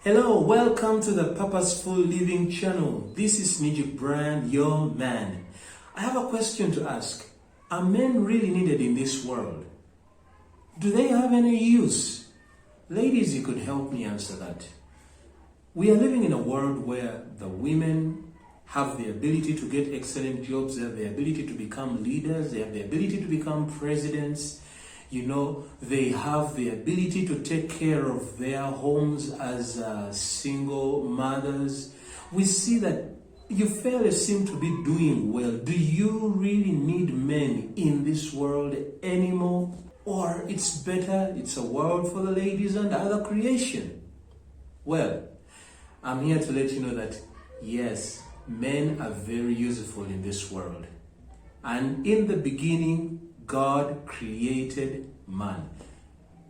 Hello, welcome to the Purposeful Living channel. This is Nijik Brand, your man. I have a question to ask. Are men really needed in this world? Do they have any use? Ladies, you could help me answer that. We are living in a world where the women have the ability to get excellent jobs, they have the ability to become leaders, they have the ability to become presidents. They have the ability to take care of their homes as single mothers. We see that you fairly seem to be doing well. Do you really need men in this world anymore? Or it's better, it's a world for the ladies and other creation? Well, I'm here to let you know that yes, men are very useful in this world. And in the beginning, God created man.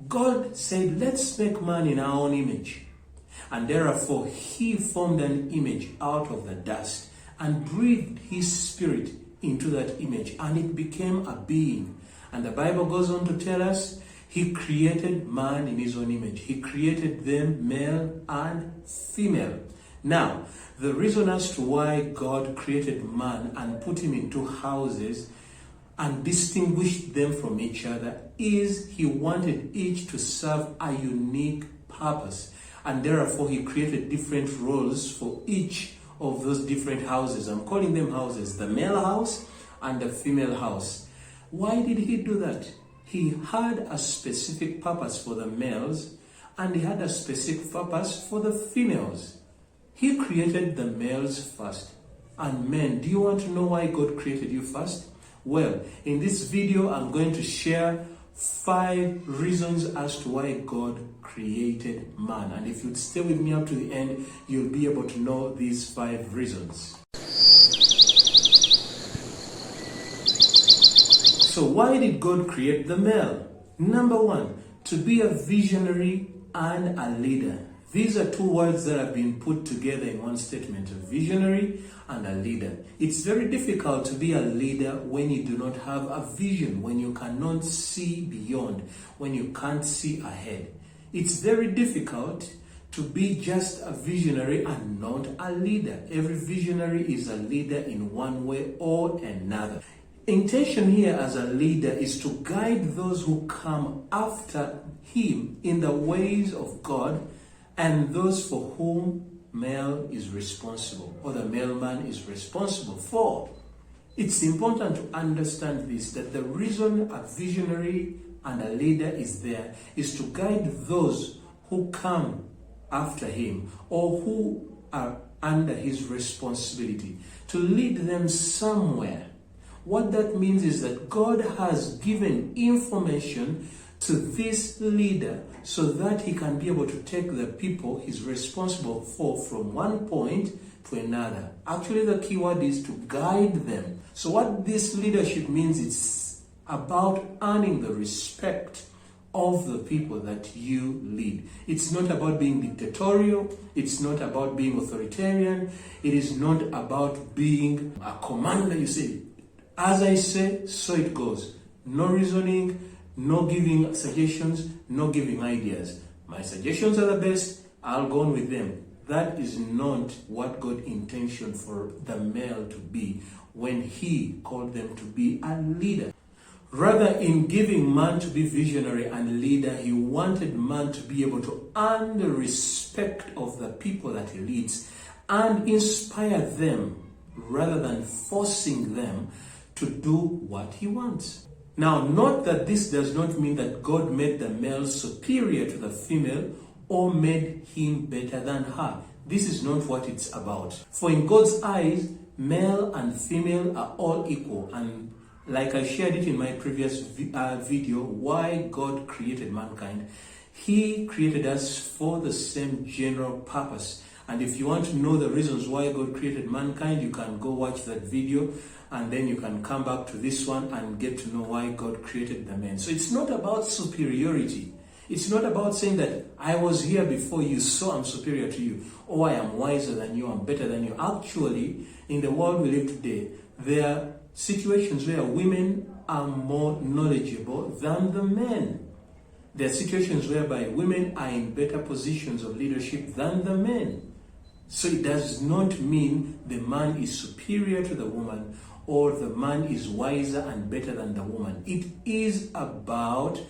God said, let's make man in our own image. And therefore, he formed an image out of the dust and breathed his spirit into that image, and it became a being. And the Bible goes on to tell us, he created man in his own image. He created them male and female. Now, the reason as to why God created man and put him in two houses and distinguished them from each other is he wanted each to serve a unique purpose. And therefore, he created different roles for each of those different houses. I'm calling them houses, the male house and the female house. Why did he do that? He had a specific purpose for the males and he had a specific purpose for the females. He created the males first. And men, do you want to know why God created you first? Well, in this video, I'm going to share 5 reasons as to why God created man. And if you'd stay with me up to the end, you'll be able to know these 5 reasons. So why did God create the male? Number 1, to be a visionary and a leader. These are 2 words that have been put together in one statement, a visionary and a leader. It's very difficult to be a leader when you do not have a vision, when you cannot see beyond, when you can't see ahead. It's very difficult to be just a visionary and not a leader. Every visionary is a leader in one way or another. Intention here as a leader is to guide those who come after him in the ways of God, and those for whom male is responsible, or the male man is responsible for. It's important to understand this, that the reason a visionary and a leader is there is to guide those who come after him or who are under his responsibility, to lead them somewhere. What that means is that God has given information to this leader so that he can be able to take the people he's responsible for from one point to another. Actually, the key word is to guide them. So what this leadership means, it's about earning the respect of the people that you lead. It's not about being dictatorial. It's not about being authoritarian. It is not about being a commander. You say, as I say, so it goes. No reasoning, no giving suggestions, no giving ideas. My suggestions are the best, I'll go on with them. That is not what God intended for the male to be when he called them to be a leader. Rather, in giving man to be visionary and leader, he wanted man to be able to earn the respect of the people that he leads and inspire them rather than forcing them to do what he wants. Now, note that this does not mean that God made the male superior to the female or made him better than her. This is not what it's about. For in God's eyes, male and female are all equal. And like I shared it in my previous video, why God created mankind, he created us for the same general purpose. And if you want to know the reasons why God created mankind, you can go watch that video, and then you can come back to this one and get to know why God created the man. So it's not about superiority. It's not about saying that I was here before you, so I'm superior to you, or I am wiser than you, I'm better than you. Actually, in the world we live today, there are situations where women are more knowledgeable than the men. There are situations whereby women are in better positions of leadership than the men. So it does not mean the man is superior to the woman or the man is wiser and better than the woman. It is about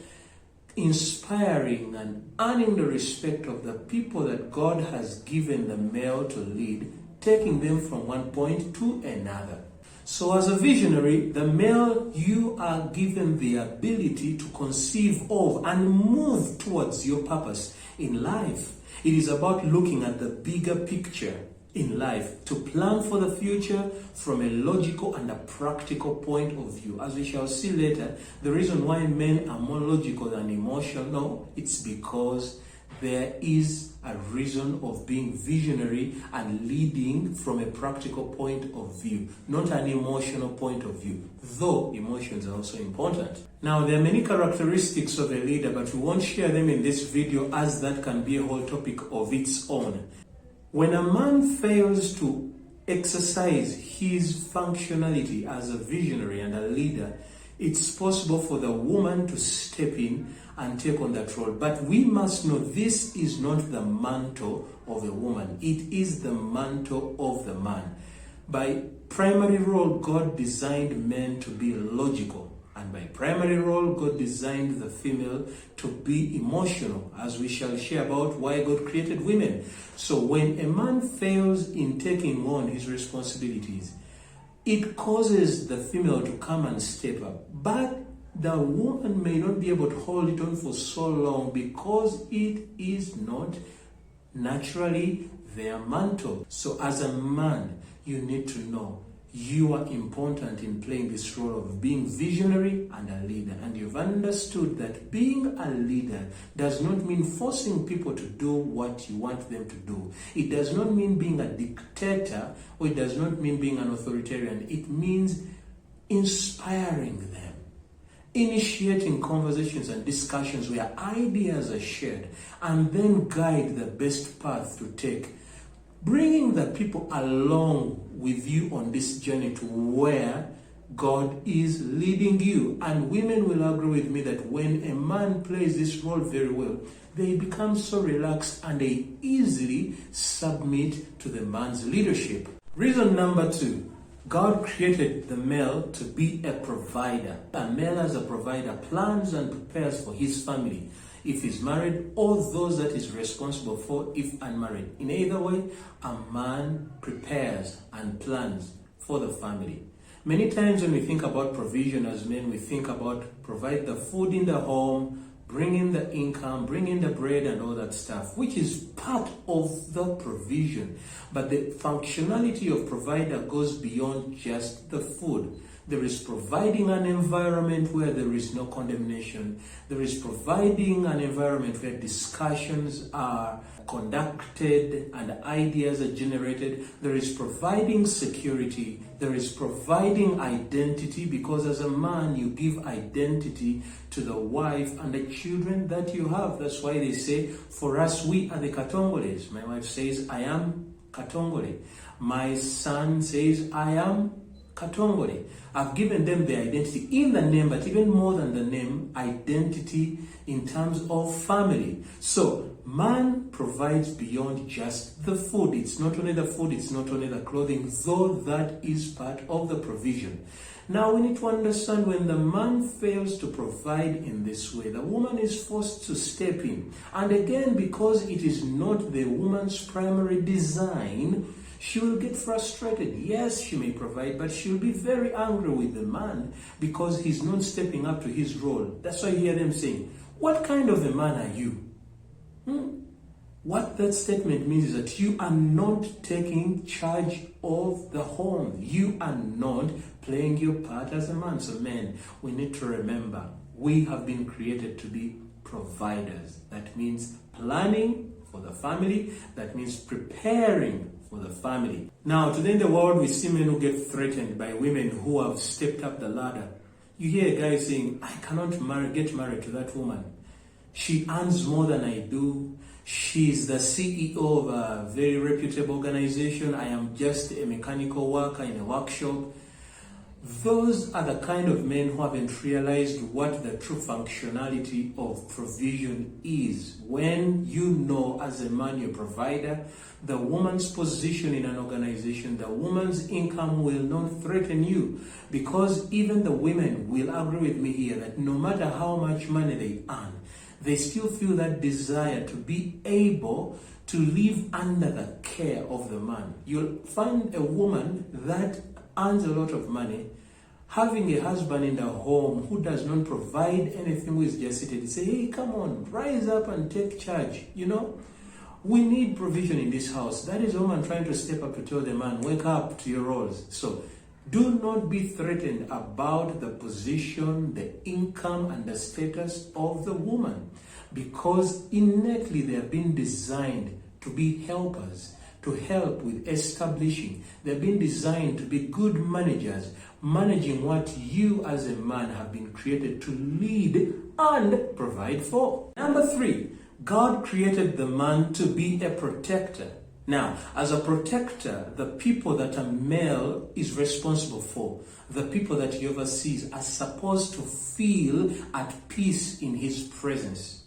inspiring and earning the respect of the people that God has given the male to lead, taking them from one point to another. So as a visionary, the male, you are given the ability to conceive of and move towards your purpose in life. It is about looking at the bigger picture in life, to plan for the future from a logical and a practical point of view. As we shall see later, the reason why men are more logical than emotional, it's because there is a reason of being visionary and leading from a practical point of view, not an emotional point of view, though emotions are also important. Now, there are many characteristics of a leader, but we won't share them in this video as that can be a whole topic of its own. When a man fails to exercise his functionality as a visionary and a leader, it's possible for the woman to step in and take on that role. But we must know this is not the mantle of a woman. It is the mantle of the man. By primary role, God designed men to be logical. And by primary role, God designed the female to be emotional, as we shall share about why God created women. So when a man fails in taking on his responsibilities, it causes the female to come and step up. But the woman may not be able to hold it on for so long because it is not naturally their mantle. So as a man, you need to know you are important in playing this role of being visionary and a leader. And you've understood that being a leader does not mean forcing people to do what you want them to do. It does not mean being a dictator, or it does not mean being an authoritarian. It means inspiring them, initiating conversations and discussions where ideas are shared, and then guide the best path to take, bringing the people along with you on this journey to where God is leading you. And women will agree with me that when a man plays this role very well, they become so relaxed and they easily submit to the man's leadership. Reason number 2, God created the male to be a provider. A male as a provider plans and prepares for his family, if he's married, or those that he's responsible for if unmarried. In either way, a man prepares and plans for the family. Many times when we think about provision as men, we think about provide the food in the home, bring in the income, bring in the bread and all that stuff, which is part of the provision. But the functionality of provider goes beyond just the food. There is providing an environment where there is no condemnation. There is providing an environment where discussions are conducted and ideas are generated. There is providing security. There is providing identity, because as a man, you give identity to the wife and the children that you have. That's why they say, for us, we are the Katongoles. My wife says, I am Katongole. My son says, I am Katongole. I've given them the identity in the name, but even more than the name, identity in terms of family. So man provides beyond just the food. It's not only the food, it's not only the clothing, though that is part of the provision. Now we need to understand, when the man fails to provide in this way, the woman is forced to step in. And again, because it is not the woman's primary design, she will get frustrated. Yes, she may provide, but she'll be very angry with the man because he's not stepping up to his role. That's why you hear them saying, what kind of a man are you? What that statement means is that you are not taking charge of the home. You are not playing your part as a man. So men, we need to remember, we have been created to be providers. That means planning for the family. That means preparing for the family. Now, today in the world, we see men who get threatened by women who have stepped up the ladder. You hear a guy saying, I cannot get married to that woman. She earns more than I do. She's the CEO of a very reputable organization. I am just a mechanical worker in a workshop. Those are the kind of men who haven't realized what the true functionality of provision is. When you know as a man you're a provider, the woman's position in an organization, the woman's income will not threaten you, because even the women will agree with me here that no matter how much money they earn, they still feel that desire to be able to live under the care of the man. You'll find a woman that earns a lot of money, having a husband in the home who does not provide anything, who is just seated, say, hey, come on, rise up and take charge. We need provision in this house. That is a woman trying to step up to tell the man, wake up to your roles. So do not be threatened about the position, the income, and the status of the woman, because innately they have been designed to be helpers, to help with establishing. They've been designed to be good managers, managing what you as a man have been created to lead and provide for. Number 3, God created the man to be a protector. Now, as a protector, the people that a male is responsible for, the people that he oversees, are supposed to feel at peace in his presence.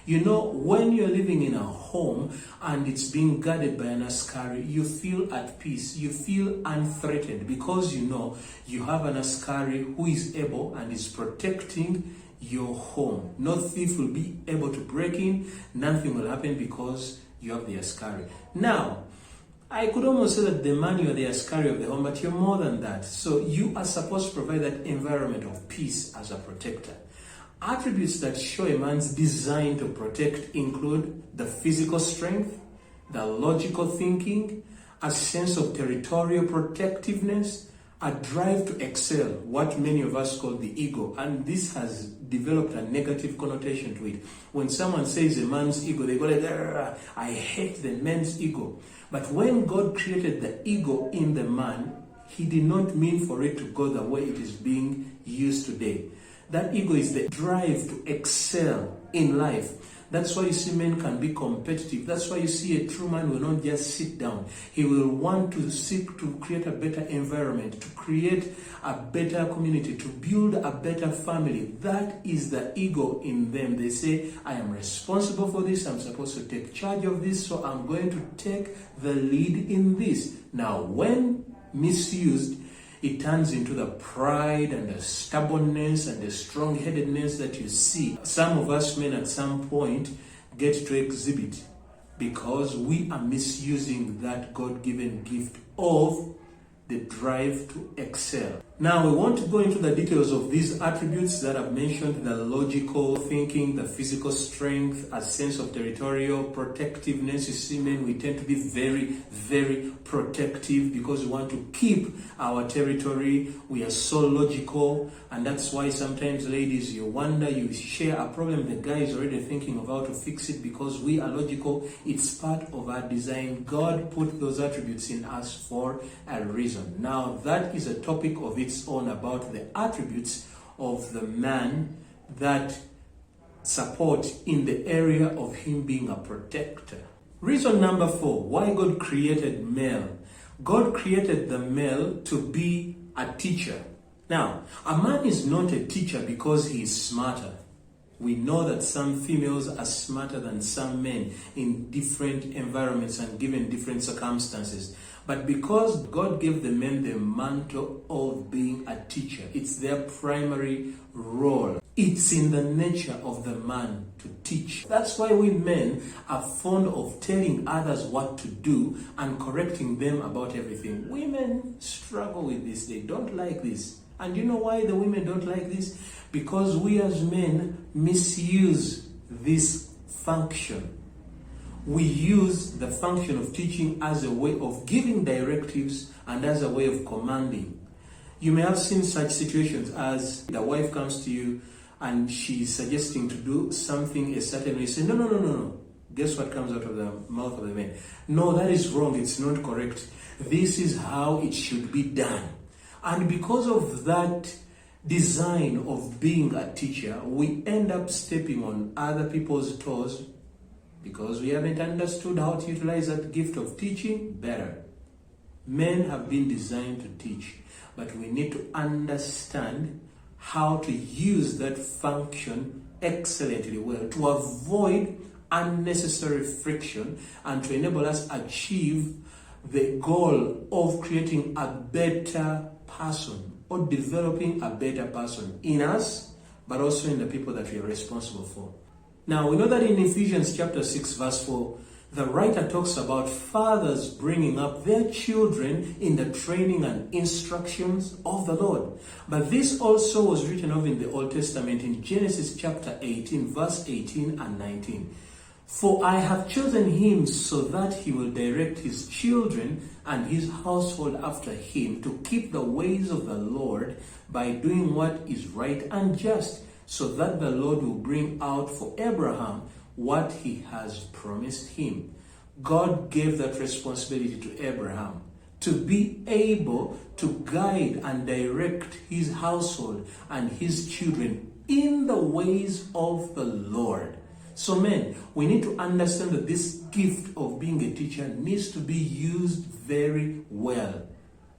When you're living in a home and it's being guarded by an askari, you feel at peace. You feel unthreatened because you have an askari who is able and is protecting your home. No thief will be able to break in. Nothing will happen because you have the askari. Now, I could almost say that the man, you are the askari of the home, but you're more than that. So you are supposed to provide that environment of peace as a protector. Attributes that show a man's design to protect include the physical strength, the logical thinking, a sense of territorial protectiveness, a drive to excel, what many of us call the ego. And this has developed a negative connotation to it. When someone says a man's ego, they go like, I hate the man's ego. But when God created the ego in the man, he did not mean for it to go the way it is being used today. That ego is the drive to excel in life. That's why you see men can be competitive. That's why you see a true man will not just sit down. He will want to seek to create a better environment, to create a better community, to build a better family. That is the ego in them. They say, I am responsible for this. I'm supposed to take charge of this. So I'm going to take the lead in this. Now, when misused, it turns into the pride and the stubbornness and the strong-headedness that you see some of us men at some point get to exhibit, because we are misusing that God-given gift of the drive to excel. Now, we want to go into the details of these attributes that I've mentioned: the logical thinking, the physical strength, a sense of territorial protectiveness. You see, men, we tend to be very, very protective because we want to keep our territory. We are so logical, and that's why sometimes, ladies, you wonder, you share a problem, the guy is already thinking of how to fix it because we are logical. It's part of our design. God put those attributes in us for a reason. Now, that is a topic of its own, about the attributes of the man that support in the area of him being a protector. Reason number 4, why God created male. God created the male to be a teacher. Now, a man is not a teacher because he is smarter. We know that some females are smarter than some men in different environments and given different circumstances. But because God gave the men the mantle of being a teacher, it's their primary role. It's in the nature of the man to teach. That's why we men are fond of telling others what to do and correcting them about everything. Women struggle with this. They don't like this. And you know why the women don't like this? Because we as men misuse this function. We use the function of teaching as a way of giving directives and as a way of commanding. You may have seen such situations as the wife comes to you and she's suggesting to do something a certain way. You say, no. Guess what comes out of the mouth of the man? No, that is wrong. It's not correct. This is how it should be done. And because of that design of being a teacher, we end up stepping on other people's toes because we haven't understood how to utilize that gift of teaching better. Men have been designed to teach, but we need to understand how to use that function excellently well to avoid unnecessary friction and to enable us achieve the goal of creating a better person or developing a better person in us, but also in the people that we are responsible for. Now, we know that in Ephesians chapter 6, verse 4, the writer talks about fathers bringing up their children in the training and instructions of the Lord. But this also was written of in the Old Testament in Genesis chapter 18, verse 18 and 19. For I have chosen him so that he will direct his children and his household after him to keep the ways of the Lord by doing what is right and just, so that the Lord will bring out for Abraham what he has promised him. God gave that responsibility to Abraham to be able to guide and direct his household and his children in the ways of the Lord. So men, we need to understand that this gift of being a teacher needs to be used very well.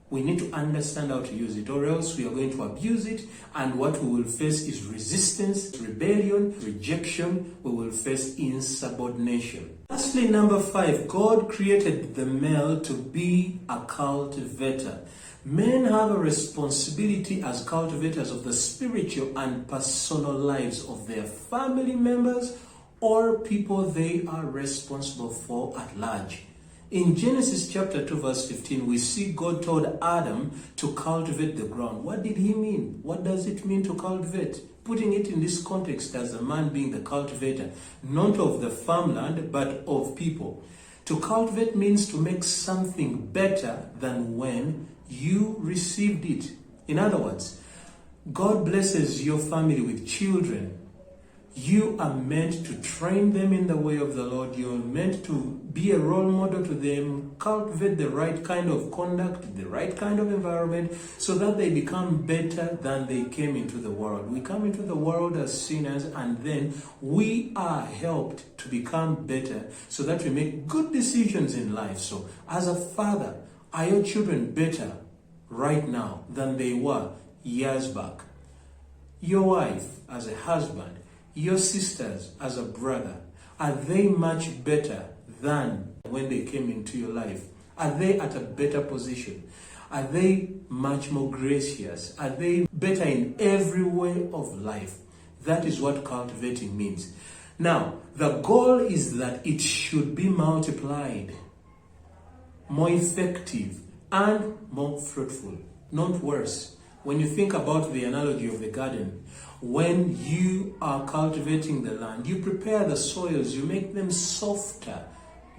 We need to understand how to use it, or else we are going to abuse it, and what we will face is resistance, rebellion, rejection. We will face insubordination. Lastly, number 5, God created the male to be a cultivator. Men have a responsibility as cultivators of the spiritual and personal lives of their family members or people they are responsible for at large. In Genesis chapter 2 verse 15, we see God told Adam to cultivate the ground. What did he mean? What does it mean to cultivate? Putting it in this context as a man being the cultivator, not of the farmland, but of people. To cultivate means to make something better than when you received it. In other words, God blesses your family with children. You are meant to train them in the way of the Lord. You are meant to be a role model to them, cultivate the right kind of conduct, the right kind of environment, so that they become better than they came into the world. We come into the world as sinners, and then we are helped to become better so that we make good decisions in life. So, as a father, are your children better right now than they were years back? Your wife, as a husband, your sisters as a brother, are they much better than when they came into your life? Are they at a better position? Are they much more gracious? Are they better in every way of life? That is what cultivating means. Now, the goal is that it should be multiplied, more effective, and more fruitful, not worse. When you think about the analogy of the garden, when you are cultivating the land, you prepare the soils, you make them softer.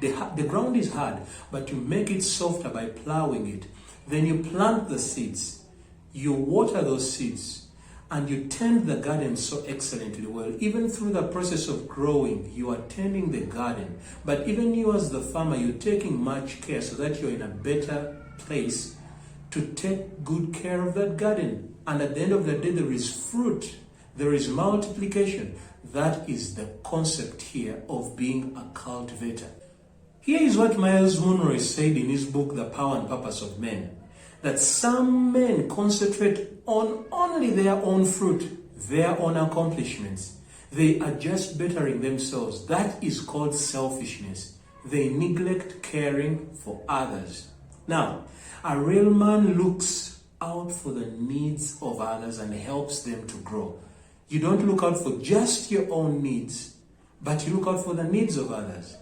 The ground is hard, but you make it softer by plowing it. Then you plant the seeds, you water those seeds, and you tend the garden so excellently well. Even through the process of growing, you are tending the garden. But even you as the farmer, you're taking much care so that you're in a better place to take good care of that garden. And at the end of the day, there is fruit. There is multiplication. That is the concept here of being a cultivator. Here is what Miles Monroe said in his book, The Power and Purpose of Men. That some men concentrate on only their own fruit, their own accomplishments. They are just bettering themselves. That is called selfishness. They neglect caring for others. Now, a real man looks out for the needs of others and helps them to grow. You don't look out for just your own needs, but you look out for the needs of others.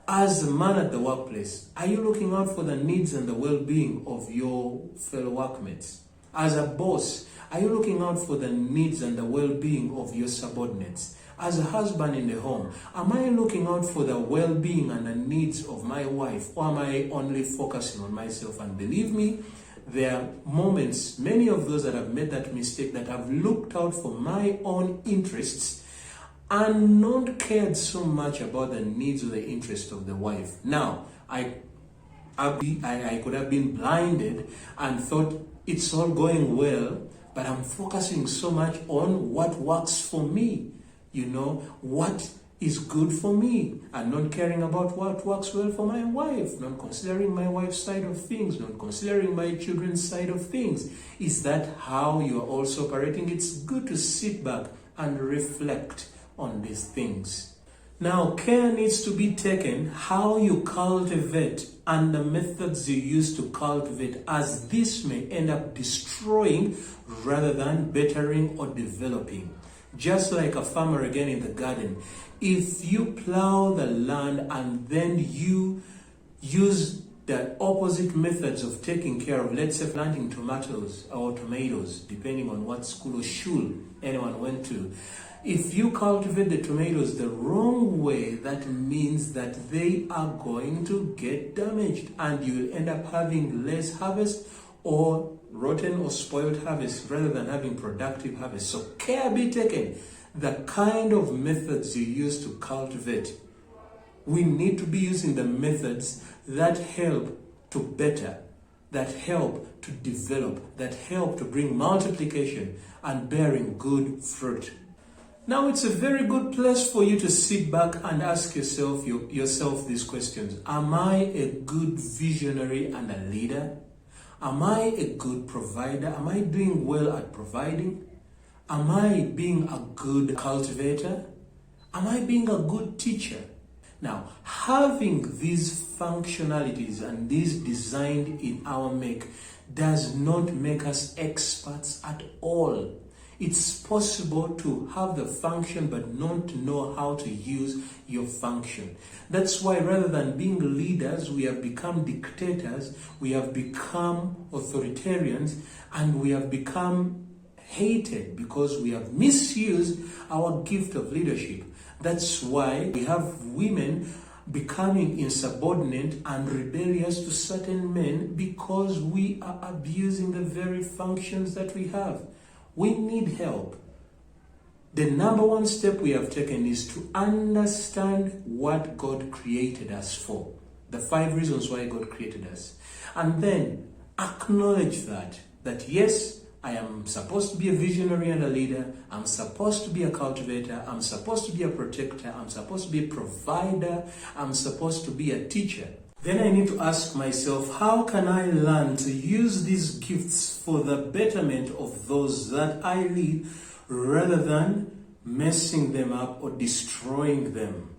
As a man at the workplace, are you looking out for the needs and the well-being of your fellow workmates? As a boss, are you looking out for the needs and the well-being of your subordinates? As a husband in the home, am I looking out for the well-being and the needs of my wife, or am I only focusing on myself? And believe me, there are moments, many of those that have made that mistake, that have looked out for my own interests and not cared so much about the needs or the interest of the wife. Now, I could have been blinded and thought it's all going well, but I'm focusing so much on what works for me. You know, what is good for me, and not caring about what works well for my wife, not considering my wife's side of things, not considering my children's side of things. Is that how you are also operating? It's good to sit back and reflect on these things. Now, care needs to be taken how you cultivate and the methods you use to cultivate, as this may end up destroying rather than bettering or developing. Just like a farmer again in the garden, if you plow the land and then you use the opposite methods of taking care of, let's say, planting tomatoes or tomatoes, depending on what school or shul anyone went to. If you cultivate the tomatoes the wrong way, that means that they are going to get damaged and you'll end up having less harvest or rotten or spoiled harvest rather than having productive harvest. So care be taken the kind of methods you use to cultivate. We need to be using the methods that help to better, that help to develop, that help to bring multiplication and bearing good fruit. Now, it's a very good place for you to sit back and ask yourself these questions. Am I a good visionary and a leader? Am I a good provider? Am I doing well at providing? Am I being a good cultivator? Am I being a good teacher? Now, having these functionalities and these designed in our make does not make us experts at all. It's possible to have the function but not know how to use your function. That's why rather than being leaders, we have become dictators, we have become authoritarians, and we have become hated because we have misused our gift of leadership. That's why we have women becoming insubordinate and rebellious to certain men, because we are abusing the very functions that we have. We need help. The number one step we have taken is to understand what God created us for. The 5 reasons why God created us. And then acknowledge that yes, I am supposed to be a visionary and a leader. I'm supposed to be a cultivator. I'm supposed to be a protector. I'm supposed to be a provider. I'm supposed to be a teacher. Then I need to ask myself, how can I learn to use these gifts for the betterment of those that I lead rather than messing them up or destroying them?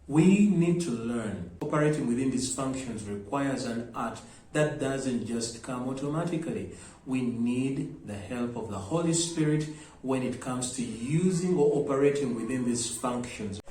We need to learn. Operating within these functions requires an art that doesn't just come automatically. We need the help of the Holy Spirit when it comes to using or operating within these functions.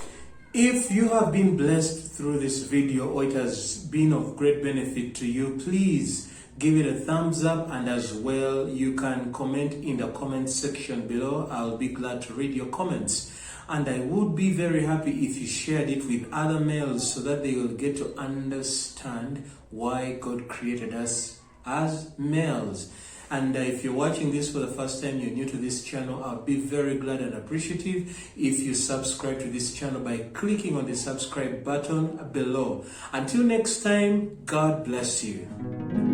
If you have been blessed through this video or it has been of great benefit to you, please give it a thumbs up, and as well you can comment in the comment section below. I'll be glad to read your comments, and I would be very happy if you shared it with other males so that they will get to understand why God created us as males. And if you're watching this for the first time, you're new to this channel, I'll be very glad and appreciative if you subscribe to this channel by clicking on the subscribe button below. Until next time, God bless you.